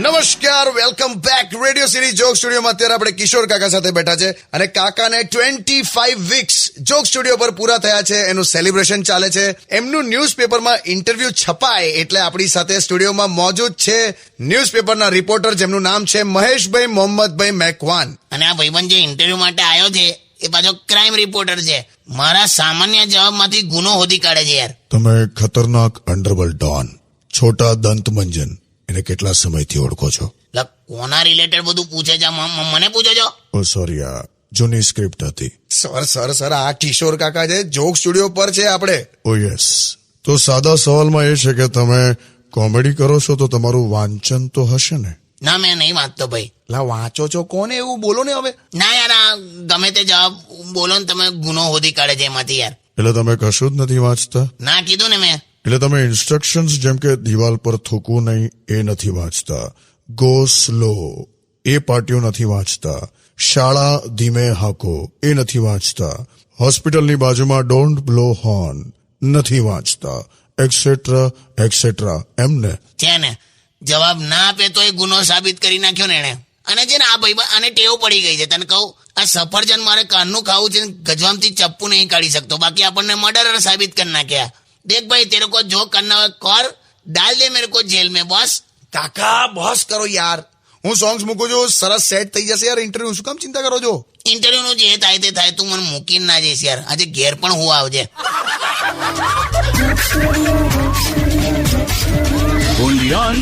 નમસ્કાર, welcome back radio city joke સ્ટુડિયોમાં. અત્યારે આપણે કિશોર કાકા સાથે બેઠા છે અને કાકાને 25 વીક્સ જોક સ્ટુડિયો પર પૂરા થયા છે, એનું સેલિબ્રેશન ચાલે છે. એમનું ન્યૂઝપેપરમાં ઇન્ટરવ્યુ છપાય એટલે આપણી સાથે સ્ટુડિયોમાં મોજૂદ છે ન્યૂઝપેપરના રિપોર્ટર, જેમનું નામ છે મહેશભાઈ મોહમ્મદભાઈ મેકવાન. અને આ ભાઈબંધ જે ઇન્ટરવ્યુ માટે આવ્યો છે એ પાછો ક્રાઇમ રિપોર્ટર છે. મારા સામાન્ય જવાબમાંથી ગુનો શોધી કાઢે છે યાર. તમે ખતરનાક અંડરવર્લ્ડ ડોન છોટા દંત મંજન એને કેટલા સમયથી ઓળખો છો? કોના રિલેટેડ બધું પૂછે છે? મને પૂછો છો? ઓ સોરી, આ જૂની સ્ક્રિપ્ટ હતી. સર આ કિશોર કાકા છે, જોક સ્ટુડિયો પર છે આપણે. ઓ યસ. તો સાદા સવાલમાં એ છે કે તમે કોમેડી કરો છો તો તમારું વાંચન તો હશે ને? ના, મેં નહીં વાંચતો ભાઈ. વાંચો છો કોને એવું બોલો ને હવે. ના યાર, આ ગમે તે જવાબ બોલો ને તમે, ગુનો શોધી કાઢે છે એમાંથી યાર. એટલે તમે કશું જ નથી વાંચતા? ના કીધું ને મેં. એટલે તમે ઇન્સ્ટ્રક્શન્સ જેમ કે દિવાલ પર થૂકવું નહીં એ નથી વાંચતા, ગો સ્લો એ પાટીઓ નથી વાંચતા, શાળા ધીમે હાકો એ નથી વાંચતા, હોસ્પિટલની બાજુમાં ડોન્ટ બ્લો હોર્ન નથી વાંચતા, એક્સેટ્રા એક્સેટ્રા. એમને છે ને, જવાબ ના આપે તો એ ગુનો સાબિત કરી નાખ્યો ને એને. અને છે ને આ ભાઈ આને ટેવ પડી ગઈ છે. તને કહું, આ સફરજન મારે કાનનું ખાવું છે, ગજવામથી ચપ્પુ નહીં કાઢી શકતો, બાકી આપણને મર્ડરર સાબિત કરી નાખ્યા. देख भाई, तेरे को जो करना हो कर, डाल दे मेरे को जेल में बस. કાકા બોસ કરો યાર, હું સોંગ્સ મૂકું છું, સરસ સેટ થઈ જશે યાર ઇન્ટરવ્યુ. શું કામ ચિંતા કરો છો? ઇન્ટરવ્યુ નું જે થાય તે થાય, તું મને મૂકીને ના જઈશ યાર. આજે ઘેર પણ હું આવજે. Only on